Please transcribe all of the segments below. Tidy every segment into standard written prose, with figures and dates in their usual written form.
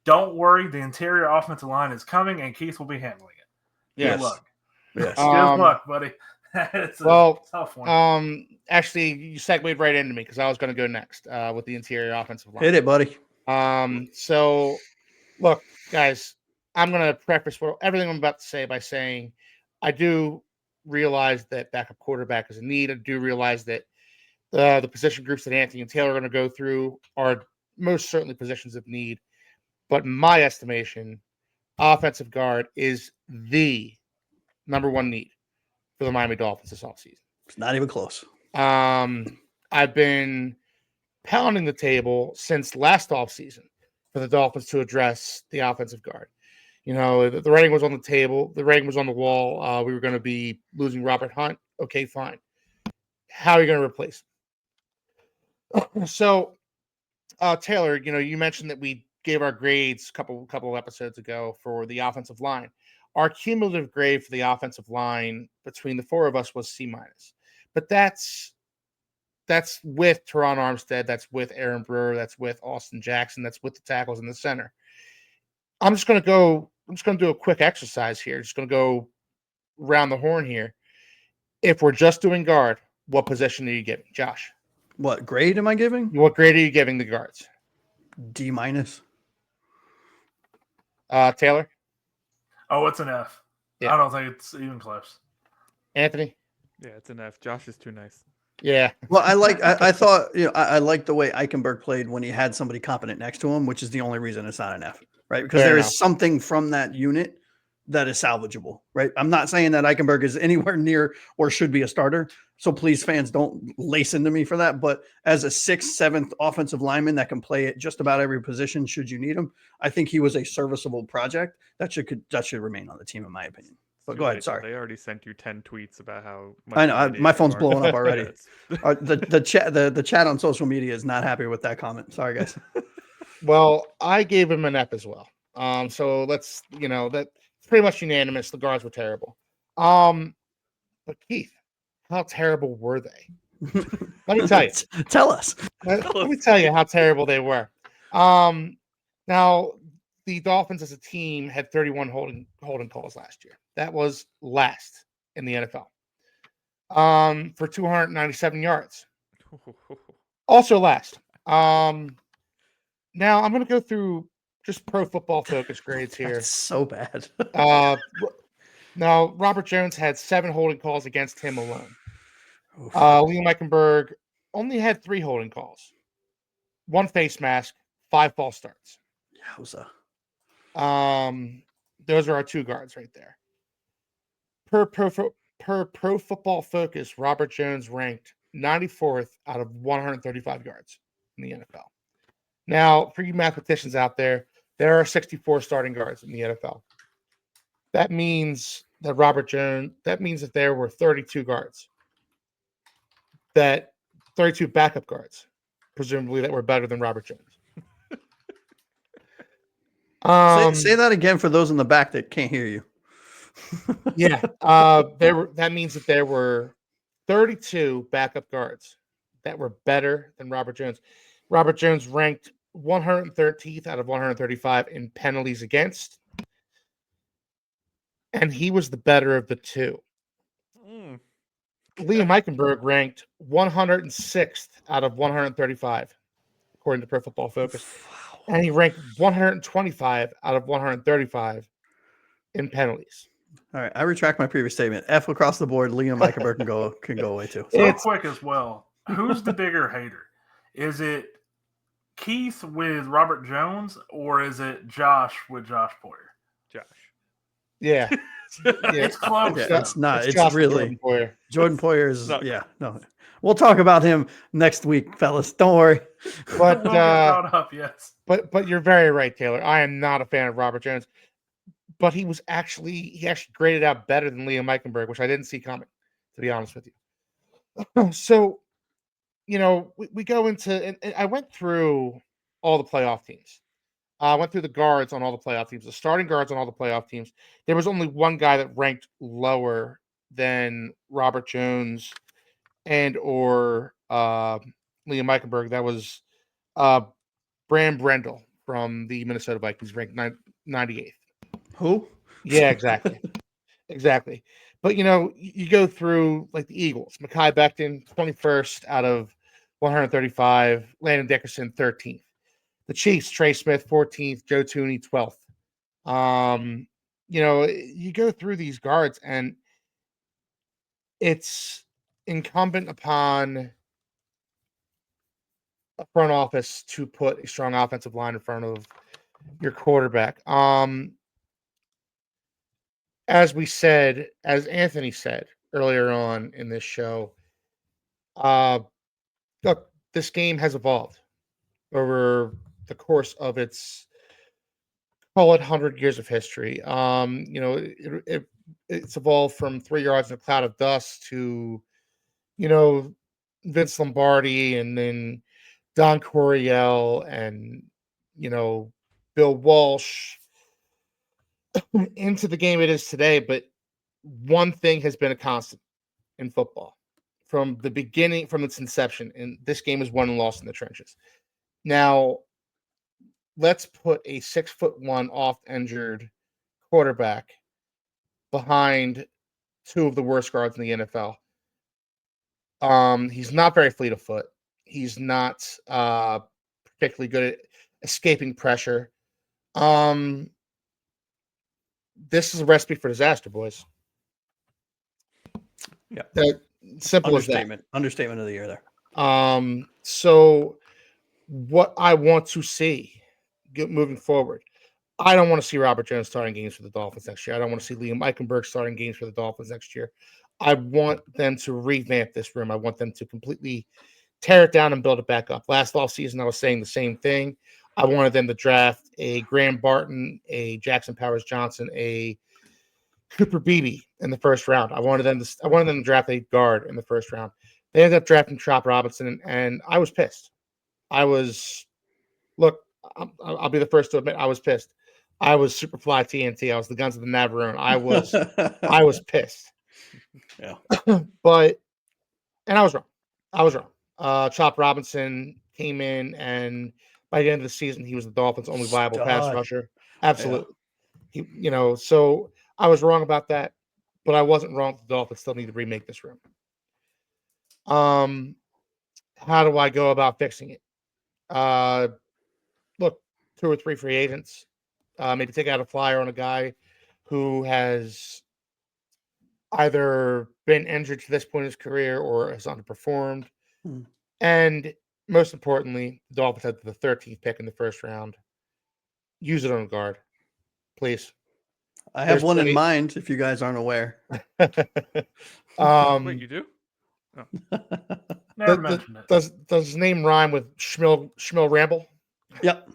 Don't worry, the interior offensive line is coming, and Keith will be handling it. Yes. Good luck. Yes. Good luck, buddy. It's a Well, tough one. Actually, you segued right into me because I was going to go next with the interior offensive line. Hit it, buddy. So, look, guys, I'm going to preface everything I'm about to say by saying I do realize that backup quarterback is a need. I do realize that the position groups that Anthony and Taylor are going to go through are most certainly positions of need. But in my estimation, offensive guard is the number one need for the Miami Dolphins this offseason. It's not even close. I've been pounding the table since last offseason for the Dolphins to address the offensive guard. You know, the writing was on the table. The writing was on the wall. We were going to be losing Robert Hunt. Okay, fine. How are you going to replace him? So, Taylor, you know, you mentioned that we gave our grades a couple of episodes ago for the offensive line. Our cumulative grade for the offensive line between the four of us was C-. But that's with Teron Armstead, that's with Aaron Brewer, that's with Austin Jackson, that's with the tackles in the center. I'm just going to do a quick exercise here. Just going to go round the horn here. If we're just doing guard, what position are you giving, Josh? What grade am I giving? What grade are you giving the guards? D-. Taylor? Oh, it's an F. Yeah. I don't think it's even close. Anthony? Yeah, it's an F. Josh is too nice. Yeah. Well, I thought, you know, I liked the way Eichenberg played when he had somebody competent next to him, which is the only reason it's not an F, right? Because there is something from that unit that is salvageable, right? I'm not saying that Eichenberg is anywhere near or should be a starter. So please, fans, don't lace into me for that. But as a 6th, 7th offensive lineman that can play at just about every position, should you need him, I think he was a serviceable project that should remain on the team, in my opinion. But go ahead. Sorry. They already sent you 10 tweets about how much I know my phone's blowing up already. The chat on social media is not happy with that comment. Sorry, guys. Well, I gave him an F as well. So let's, you know, that's pretty much unanimous. The guards were terrible. But Keith, how terrible were they? Let me tell you. Tell us. Let me tell you how terrible they were. Now, the Dolphins as a team had 31 holding calls last year. That was last in the NFL. For 297 yards. Also last. Now I'm going to go through just Pro Football Focus grades here. That's so bad. Now, Robert Jones had 7 holding calls against him alone. Liam Eichenberg only had 3 holding calls, 1 face mask, 5 false starts. Yowza. Those are our 2 guards right there. Per Pro Football Focus, Robert Jones ranked 94th out of 135 yards in the NFL. Now, for you mathematicians out there, there are 64 starting guards in the NFL. That means that that there were 32 guards. 32 backup guards, presumably, that were better than Robert Jones. Say that again for those in the back that can't hear you. Yeah. That means that there were 32 backup guards that were better than Robert Jones. Robert Jones ranked 113th out of 135 in penalties against, and he was the better of the 2. Liam Eichenberg ranked 106th out of 135, according to Pro Football Focus. Wow. And he ranked 125 out of 135 in penalties. All right, I retract my previous statement. F across the board. Liam Eichenberg can go away too. So quick as well. Who's the bigger hater? Is it Keith with Robert Jones, or is it Josh with Josh Poyer? Josh. Yeah. It's close. Yeah, it's not. It's Josh really Jordan Poyer is. No. No. We'll talk about him next week, fellas. Don't worry. But we'll get brought up, yes. But you're very right, Taylor. I am not a fan of Robert Jones, but he actually graded out better than Liam Eichenberg, which I didn't see coming, to be honest with you. So, you know, we go into, and I went through all the playoff teams. I went through the guards on all the playoff teams, the starting guards on all the playoff teams. There was only one guy that ranked lower than Robert Jones and or Liam Eichenberg. That was Bram Brendel from the Minnesota Vikings, ranked 98th. Who? Yeah, exactly. Exactly. But, you go through like the Eagles, Mekhi Becton, 21st out of 135, Landon Dickerson, 13th. The Chiefs, Trey Smith, 14th, Joe Tooney, 12th. You go through these guards, and it's incumbent upon a front office to put a strong offensive line in front of your quarterback. As Anthony said earlier on in this show, look, this game has evolved over the course of its, call it, 100 years of history. It's evolved from 3 yards in a cloud of dust to, Vince Lombardi, and then Don Coryell, and, Bill Walsh, into the game it is today. But one thing has been a constant in football from the beginning, from its inception, and this game is won and lost in the trenches. Now, let's put a 6'1" oft-injured quarterback behind two of the worst guards in the NFL. He's not very fleet of foot. He's not particularly good at escaping pressure. This is a recipe for disaster, boys. Yeah. Simple as that. Understatement of the year there. So what I want to see moving forward, I don't want to see Robert Jones starting games for the Dolphins next year. I don't want to see Liam Eichenberg starting games for the Dolphins next year. I want them to revamp this room. I want them to completely tear it down and build it back up. Last offseason, I was saying the same thing. I wanted them to draft a Graham Barton, a Jackson Powers Johnson, a Cooper Beebe in the first round. I wanted them to draft a guard in the first round. They ended up drafting Chop Robinson, and I was pissed. I'll be the first to admit I was pissed. I was Superfly TNT. I was the Guns of the Navarone. I was pissed. Yeah. And I was wrong. Chop Robinson came in, and by the end of the season, he was the Dolphins' only viable pass rusher. Absolutely. Yeah. So I was wrong about that, but I wasn't wrong. The Dolphins still need to remake this room. How do I go about fixing it? Look, 2 or 3 free agents. Maybe take out a flyer on a guy who has either been injured to this point in his career or has underperformed. And most importantly, the Dolphins had the 13th pick in the first round. Use it on guard, please. I have one in mind, if you guys aren't aware. Wait, you do? Oh. Never mentioned it. Does his name rhyme with Schmill Ramble? Yep.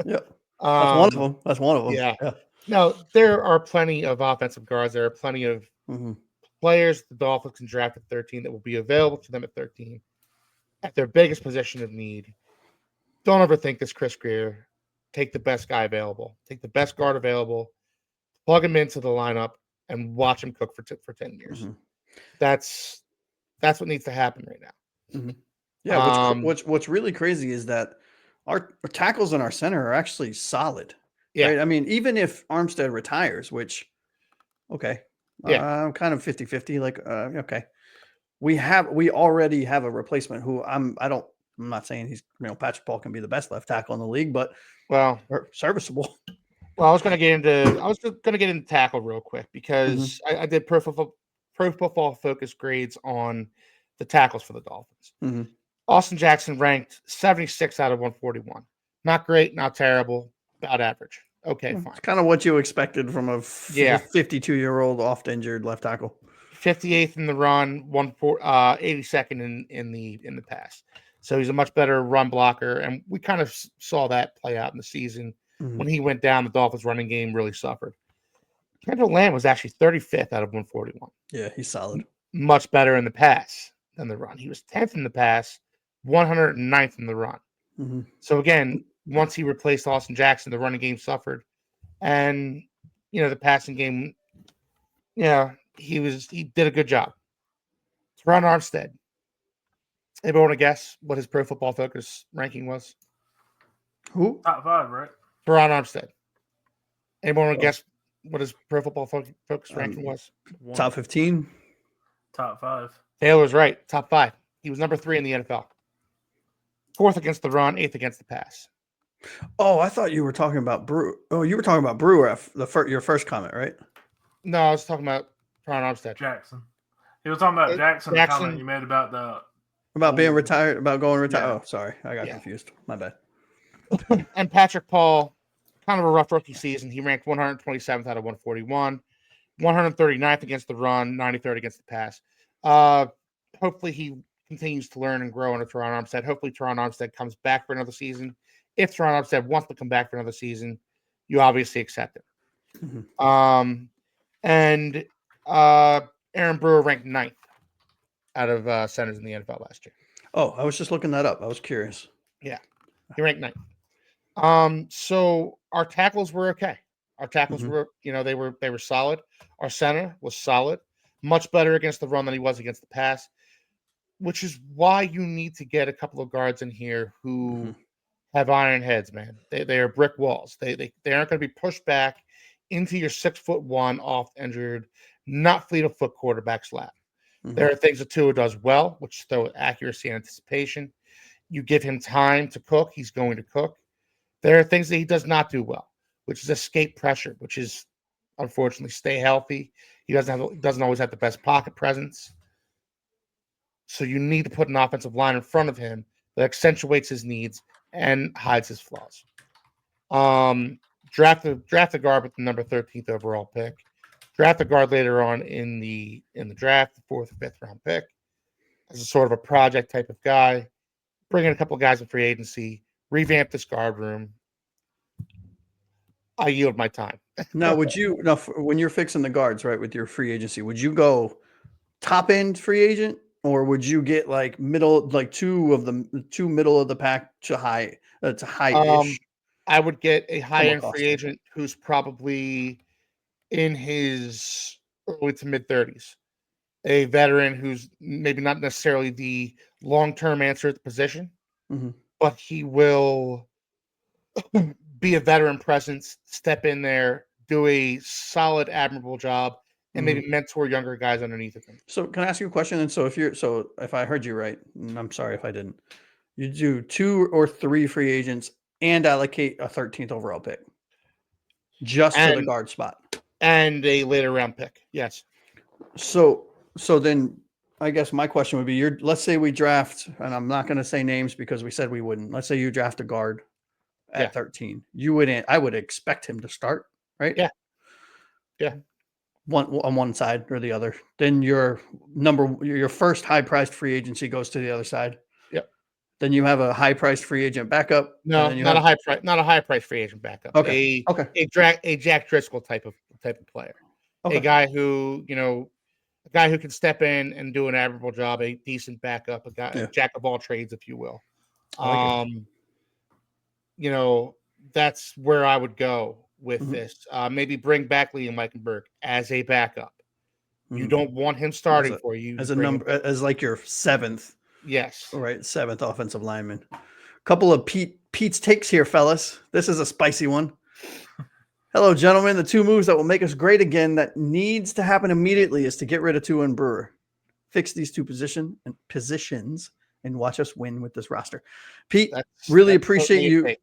Yep. That's one of them. Yeah. Now, there are plenty of offensive guards. There are plenty of players the Dolphins can draft at 13 that will be available to them at 13 at their biggest position of need. Don't overthink this, Chris Greer. Take the best guy available. Take the best guard available. Plug him into the lineup and watch him cook for 10 years. That's what needs to happen right now. Yeah. What's really crazy is that our tackles and our center are actually solid. Yeah. Right? I mean, even if Armstead retires, which, okay. I'm kind of 50-50. Like, okay. We already have a replacement who I'm not saying he's, Patrick Paul can be the best left tackle in the league, but serviceable. Well, I was going to get into tackle real quick because I did Pro Football Focus grades on the tackles for the Dolphins. Austin Jackson ranked 76 out of 141. Not great, not terrible, about average. Okay, fine. It's kind of what you expected from a 52-year-old oft-injured left tackle. 58th in the run, 82nd in the pass. So he's a much better run blocker, and we kind of saw that play out in the season. When he went down, the Dolphins' running game really suffered. Kendall Lamb was actually 35th out of 141. Yeah, he's solid. Much better in the pass than the run. He was 10th in the pass, 109th in the run. So again, once he replaced Austin Jackson, the running game suffered, and the passing game, he did a good job. Teron Armstead. Anybody want to guess what his Pro Football Focus ranking was? Who? Top 5, right? Teron Armstead. Anyone want to guess what his Pro Football Focus ranking was? Top 15. Top 5. Taylor's right. Top 5. He was number 3 in the NFL. 4th against the run, 8th against the pass. Oh, I thought you were talking about Brewer. Oh, you were talking about Brewer. Your first comment, right? No, I was talking about Teron Armstead. Jackson. He was talking about Jackson. The comment you made about being retired, about going retired. Yeah. Oh, sorry, I got confused. My bad. And Patrick Paul, kind of a rough rookie season. He ranked 127th out of 141, 139th against the run, 93rd against the pass. Hopefully he continues to learn and grow under Teron Armstead. Hopefully Teron Armstead comes back for another season. If Teron Armstead wants to come back for another season, you obviously accept it. Mm-hmm. And Aaron Brewer ranked 9th out of centers in the NFL last year. Oh, I was just looking that up. I was curious. Yeah, he ranked 9th. So our tackles were okay. Our tackles were, they were solid. Our center was solid, much better against the run than he was against the pass, which is why you need to get a couple of guards in here who have iron heads, man. They are brick walls. They aren't going to be pushed back into your 6'1" off injured, not fleet of foot quarterback's lap. There are things that Tua does well, which throw accuracy and anticipation. You give him time to cook, he's going to cook. There are things that he does not do well, which is escape pressure, which is unfortunately stay healthy. He doesn't always have the best pocket presence. So you need to put an offensive line in front of him that accentuates his needs and hides his flaws. Draft the guard with the number 13th overall pick. Draft the guard later on in the draft, the 4th or 5th round pick, as a sort of a project type of guy. Bring in a couple of guys in free agency, revamp this guard room. I yield my time. Now, when you're fixing the guards, right, with your free agency, would you go top end free agent, or would you get like middle, like two middle of the pack to high-ish? I would get a high end free agent who's probably in his early to mid 30s, a veteran who's maybe not necessarily the long-term answer at the position, but he will be a veteran presence, step in there, do a solid, admirable job, and maybe mentor younger guys underneath of him. So can I ask you a question? And so if I heard you right, and I'm sorry if I didn't, you do 2 or 3 free agents and allocate a 13th overall pick just for the guard spot and a later round pick. Yes. So then I guess my question would be, let's say we draft, and I'm not going to say names because we said we wouldn't. Let's say you draft a guard at 13. I would expect him to start, right? Yeah. Yeah. On one side or the other. Then your first high-priced free agency goes to the other side. Yep. Then you have a high-priced free agent backup. No, not a high-priced free agent backup. Okay. A Jack Driscoll type of player. Okay. A guy who can step in and do an admirable job, a decent backup, a jack of all trades, if you will. That's where I would go with this. Maybe bring back Liam Eichenberg as a backup. You don't want him starting for you as a number, as like your 7th. Yes. All right, 7th offensive lineman. Couple of Pete's takes here, fellas. This is a spicy one. Hello, gentlemen. The 2 moves that will make us great again that needs to happen immediately is to get rid of Tua and Brewer. Fix these 2 positions and watch us win with this roster. Pete, really appreciate you.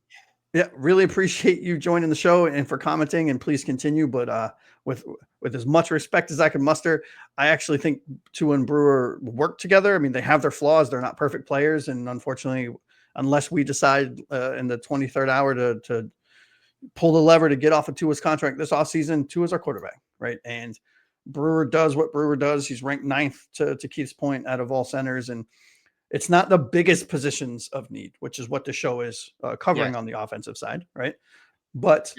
Yeah, really appreciate you joining the show and for commenting, and please continue. But with as much respect as I can muster, I actually think Tua and Brewer work together. I mean, they have their flaws. They're not perfect players. And unfortunately, unless we decide in the 23rd hour to pull the lever to get off of Tua's contract this offseason, Tua's our quarterback, right? And Brewer does what Brewer does. He's ranked 9th to Keith's point out of all centers. And it's not the biggest positions of need, which is what the show is covering on the offensive side, right? But,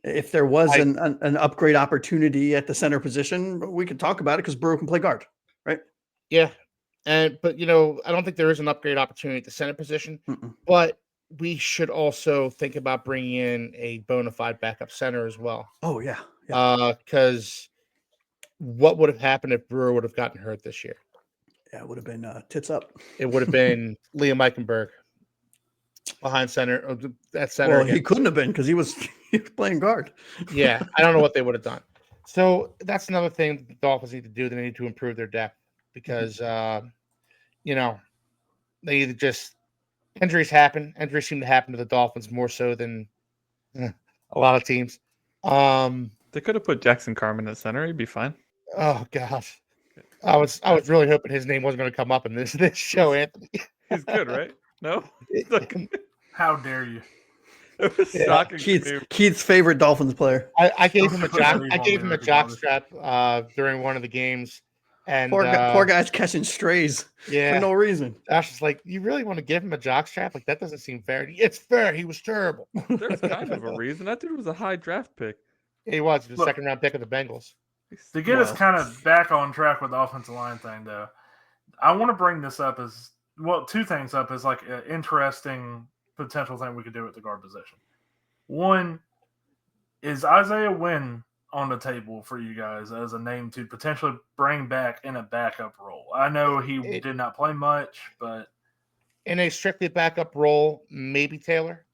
if there was an upgrade opportunity at the center position, we could talk about it because Brewer can play guard, right? Yeah. But I don't think there is an upgrade opportunity at the center position, but we should also think about bringing in a bona fide backup center as well. Oh, yeah. Because what would have happened if Brewer would have gotten hurt this year? Yeah, it would have been tits up. It would have been Liam Eichenberg. behind center at center. Well, he couldn't have been because he was playing guard. Yeah, I don't know what they would have done. So that's another thing the Dolphins need to do. They need to improve their depth because you know, they either just injuries happen. Injuries seem to happen to the Dolphins more so than a lot of teams. They could have put Jackson Carman at center. He'd be fine. Oh gosh, I was really hoping his name wasn't going to come up in this show, Anthony. He's good, right? No, How dare you? it was shocking. Keith's favorite Dolphins player. I gave him a jock. I gave him a jock strap during one of the games, and poor guy's catching strays for no reason. Josh is like, you really want to give him a jock strap? Like that doesn't seem fair. It's fair. He was terrible. There's kind of a reason. That dude was a high draft pick. Yeah, he was. He was a second-round pick of the Bengals. To get us kind of back on track with the offensive line thing, though, I want to bring this up as well. Two things up as like an interesting potential thing we could do at the guard position. One is Isaiah Wynn on the table for you guys as a name to potentially bring back in a backup role. I know he did not play much, but in a strictly backup role, maybe Taylor.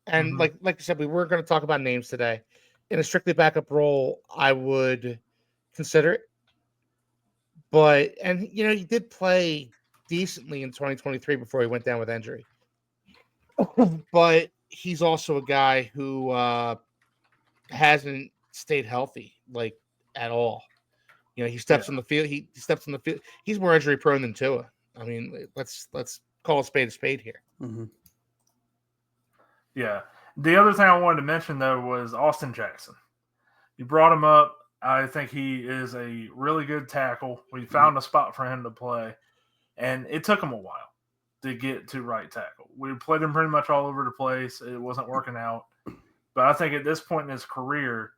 And like you said, we weren't going to talk about names today. In a strictly backup role, I would consider it. But he did play decently in 2023 before he went down with injury. But he's also a guy who hasn't stayed healthy like at all. He steps on the field. He steps on the field. He's more injury prone than Tua. I mean, let's call a spade here. Mm-hmm. Yeah. The other thing I wanted to mention, though, was Austin Jackson. You brought him up. I think he is a really good tackle. We found a spot for him to play, and it took him a while to get to right tackle. We played him pretty much all over the place. It wasn't working out. But I think at this point in his career,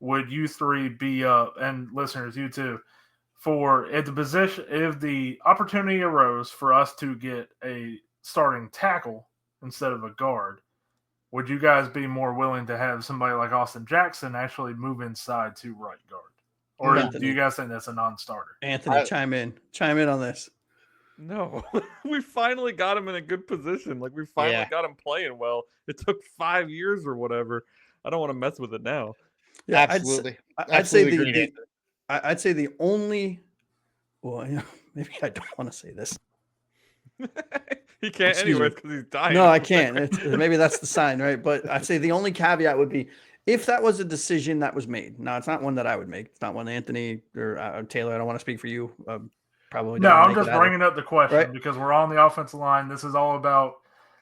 would you three be up, and listeners, you too, if the opportunity arose for us to get a starting tackle instead of a guard, would you guys be more willing to have somebody like Austin Jackson actually move inside to right guard? Or do you guys think that's a non-starter? Anthony, chime in on this. No, we finally got him in a good position. Like we finally got him playing well. It took 5 years or whatever. I don't want to mess with it now. Yeah, absolutely. I'd say the only. Well, maybe I don't want to say this. He can't anyways because he's dying. No, I can't. Maybe that's the sign, right? But I'd say the only caveat would be if that was a decision that was made. Now, it's not one that I would make. It's not one Anthony or Taylor. I don't want to speak for you. Probably. No, I'm just bringing up the question because we're on the offensive line. This is all about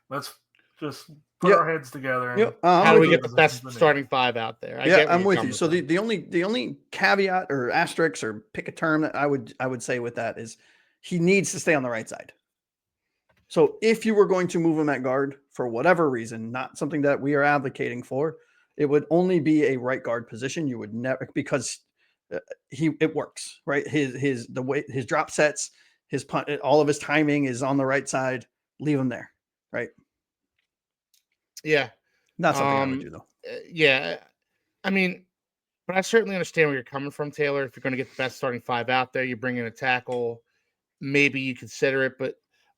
let's just put our heads together. And how do we get the best starting five out there? I'm with you. So the only caveat or asterisk or pick a term that I would say with that is he needs to stay on the right side. So if you were going to move him at guard for whatever reason, not something that we are advocating for, it would only be a right guard position. You would never, because it works, right? His drop sets, his punt, all of his timing is on the right side. Leave him there, right? Yeah, not something I would do though. Yeah, I mean, but I certainly understand where you're coming from, Taylor. If you're going to get the best starting five out there, you bring in a tackle, maybe you consider it, but.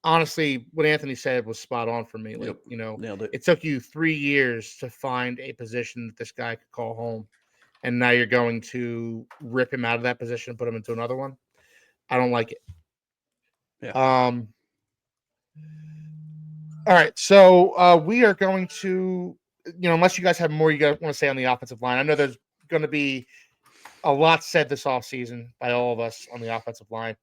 Honestly, what Anthony said was spot on for me. Like, nailed it. It took you 3 years to find a position that this guy could call home. And now you're going to rip him out of that position and put him into another one. I don't like it. Yeah. All right. So we are going to, unless you guys have more you guys want to say on the offensive line. I know there's going to be a lot said this offseason by all of us on the offensive line.